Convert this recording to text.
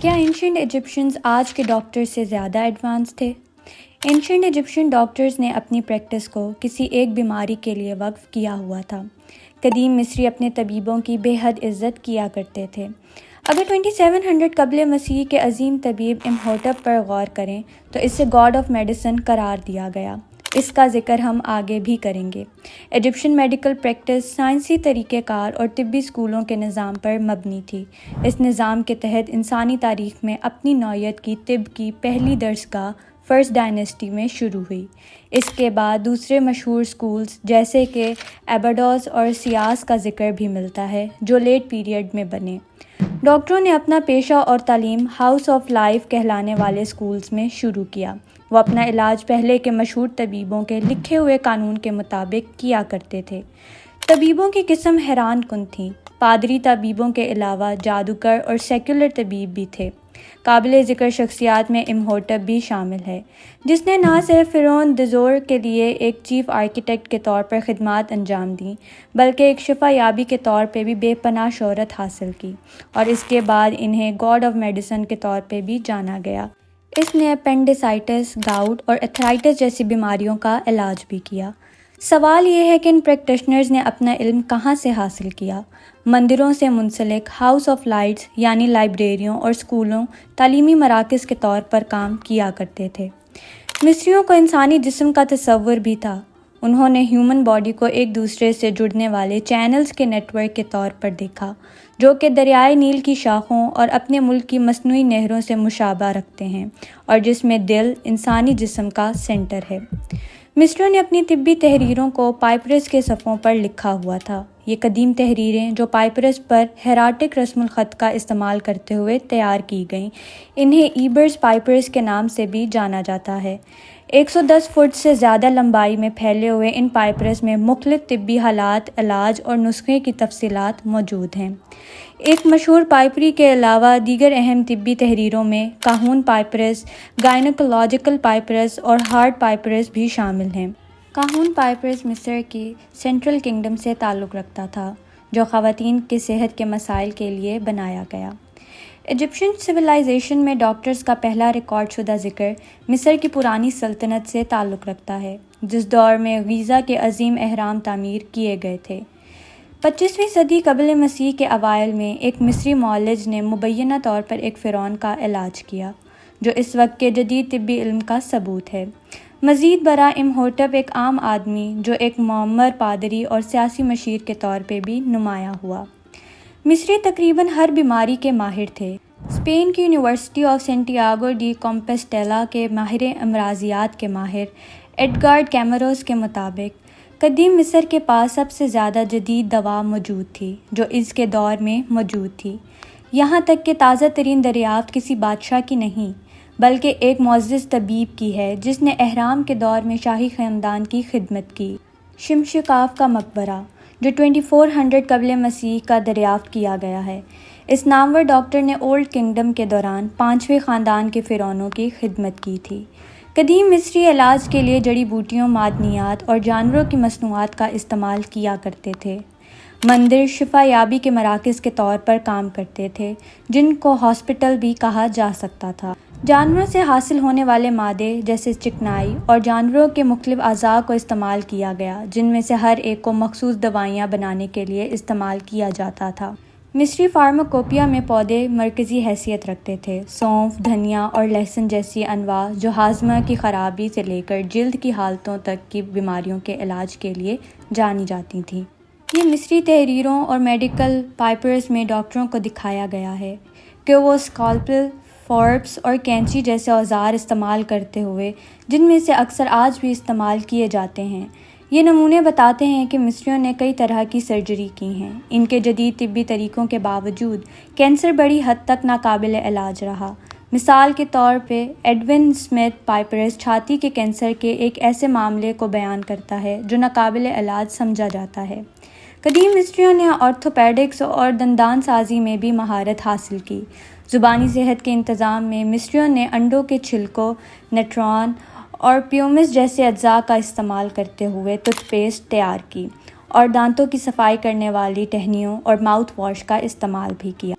کیا ancient Egyptians آج کے ڈاکٹر سے زیادہ ایڈوانس تھے؟ اینشینٹ ایجپشن ڈاکٹرز نے اپنی پریکٹس کو کسی ایک بیماری کے لیے وقف کیا ہوا تھا۔ قدیم مصری اپنے طبیبوں کی بے حد عزت کیا کرتے تھے۔ اگر 2700 قبل مسیح کے عظیم طبیب امہوٹپ پر غور کریں تو اسے گاڈ آف میڈیسن قرار دیا گیا۔ اس کا ذکر ہم آگے بھی کریں گے۔ ایجپشن میڈیکل پریکٹس سائنسی طریقہ کار اور طبی اسکولوں کے نظام پر مبنی تھی۔ اس نظام کے تحت انسانی تاریخ میں اپنی نوعیت کی طب کی پہلی درسگاہ فرسٹ ڈائنیسٹی میں شروع ہوئی۔ اس کے بعد دوسرے مشہور اسکولز جیسے کہ ایباڈوس اور سیاس کا ذکر بھی ملتا ہے جو لیٹ پیریڈ میں بنے۔ ڈاکٹروں نے اپنا پیشہ اور تعلیم ہاؤس آف لائف کہلانے والے اسکولز میں شروع کیا۔ وہ اپنا علاج پہلے کے مشہور طبیبوں کے لکھے ہوئے قانون کے مطابق کیا کرتے تھے۔ طبیبوں کی قسم حیران کن تھیں۔ پادری طبیبوں کے علاوہ جادوگر اور سیکولر طبیب بھی تھے۔ قابل ذکر شخصیات میں امہوٹپ بھی شامل ہے، جس نے نہ صرف فرعون دزور کے لیے ایک چیف آرکیٹیکٹ کے طور پر خدمات انجام دیں بلکہ ایک شفا یابی کے طور پہ بھی بے پناہ شہرت حاصل کی، اور اس کے بعد انہیں گاڈ آف میڈیسن کے طور پہ بھی جانا گیا۔ اس نے اپینڈیسائٹس، گاؤٹ اور ایتھرائٹس جیسی بیماریوں کا علاج بھی کیا۔ سوال یہ ہے کہ ان پریکٹیشنرز نے اپنا علم کہاں سے حاصل کیا؟ مندروں سے منسلک ہاؤس آف لائٹس یعنی لائبریریوں اور اسکولوں تعلیمی مراکز کے طور پر کام کیا کرتے تھے۔ مصریوں کو انسانی جسم کا تصور بھی تھا۔ انہوں نے ہیومن باڈی کو ایک دوسرے سے جڑنے والے چینلز کے نیٹ ورک کے طور پر دیکھا، جو کہ دریائے نیل کی شاخوں اور اپنے ملک کی مصنوعی نہروں سے مشابہ رکھتے ہیں، اور جس میں دل انسانی جسم کا سینٹر ہے۔ مصریوں نے اپنی طبی تحریروں کو پائپرس کے صفحوں پر لکھا ہوا تھا۔ یہ قدیم تحریریں جو پائپرس پر ہیراٹک رسم الخط کا استعمال کرتے ہوئے تیار کی گئیں، انہیں ایبرز پائپرس کے نام سے بھی جانا جاتا ہے۔ 110 فٹ سے زیادہ لمبائی میں پھیلے ہوئے ان پائپرس میں مختلف طبی حالات، علاج اور نسخے کی تفصیلات موجود ہیں۔ ایک مشہور پائپری کے علاوہ دیگر اہم طبی تحریروں میں کاہون پائپرس، گائنیکولوجیکل پائپرس اور ہارٹ پائپرس بھی شامل ہیں۔ کاہون پائپرس مصر کی سینٹرل کنگڈم سے تعلق رکھتا تھا، جو خواتین کے صحت کے مسائل کے لیے بنایا گیا۔ ایجپشن سویلائزیشن میں ڈاکٹرز کا پہلا ریکارڈ شدہ ذکر مصر کی پرانی سلطنت سے تعلق رکھتا ہے، جس دور میں غیزہ کے عظیم اہرام تعمیر کیے گئے تھے۔ 25ویں صدی قبل مسیح کے اوائل میں ایک مصری معالج نے مبینہ طور پر ایک فرعون کا علاج کیا، جو اس وقت کے جدید طبی علم کا ثبوت ہے۔ مزید برآں امہوٹپ ایک عام آدمی جو ایک معمر پادری اور سیاسی مشیر کے طور پہ بھی نمایاں ہوا۔ مصری تقریباً ہر بیماری کے ماہر تھے۔ اسپین کی یونیورسٹی آف سینٹیاگو ڈی کمپوسٹیلا کے ماہر امراضیات کے ماہر ایڈگارڈ کیمروس کے مطابق قدیم مصر کے پاس سب سے زیادہ جدید دوا موجود تھی جو اس کے دور میں موجود تھی، یہاں تک کہ تازہ ترین دریافت کسی بادشاہ کی نہیں بلکہ ایک معزز طبیب کی ہے جس نے اہرام کے دور میں شاہی خاندان کی خدمت کی۔ شمشکاف کا مقبرہ، جو 2400 قبل مسیح کا دریافت کیا گیا ہے، اس نامور ڈاکٹر نے اولڈ کنگڈم کے دوران 5ویں خاندان کے فرعونوں کی خدمت کی تھی۔ قدیم مصری علاج کے لیے جڑی بوٹیوں، معدنیات اور جانوروں کی مصنوعات کا استعمال کیا کرتے تھے۔ مندر شفا یابی کے مراکز کے طور پر کام کرتے تھے، جن کو ہاسپٹل بھی کہا جا سکتا تھا۔ جانوروں سے حاصل ہونے والے مادے جیسے چکنائی اور جانوروں کے مختلف اعضاء کو استعمال کیا گیا، جن میں سے ہر ایک کو مخصوص دوائیاں بنانے کے لیے استعمال کیا جاتا تھا۔ مصری فارماکوپیا میں پودے مرکزی حیثیت رکھتے تھے۔ سونف، دھنیا اور لہسن جیسی انواع جو ہاضمہ کی خرابی سے لے کر جلد کی حالتوں تک کی بیماریوں کے علاج کے لیے جانی جاتی تھیں۔ یہ مصری تحریروں اور میڈیکل پائپرس میں ڈاکٹروں کو دکھایا گیا ہے کہ وہ اسکالپل، فوربس اور کینچی جیسے اوزار استعمال کرتے ہوئے، جن میں سے اکثر آج بھی استعمال کیے جاتے ہیں۔ یہ نمونے بتاتے ہیں کہ مصریوں نے کئی طرح کی سرجری کی ہیں۔ ان کے جدید طبی طریقوں کے باوجود کینسر بڑی حد تک ناقابل علاج رہا۔ مثال کے طور پہ ایڈون اسمتھ پائپرس چھاتی کے کینسر کے ایک ایسے معاملے کو بیان کرتا ہے جو ناقابل علاج سمجھا جاتا ہے۔ قدیم مصریوں نے آرتھوپیڈکس اور دندان سازی میں بھی مہارت حاصل کی۔ زبانی صحت کے انتظام میں مصریوں نے انڈوں کے چھلکوں، نیٹرون اور پیومس جیسے اجزاء کا استعمال کرتے ہوئے ٹوتھ پیسٹ تیار کی، اور دانتوں کی صفائی کرنے والی ٹہنیوں اور ماؤتھ واش کا استعمال بھی کیا۔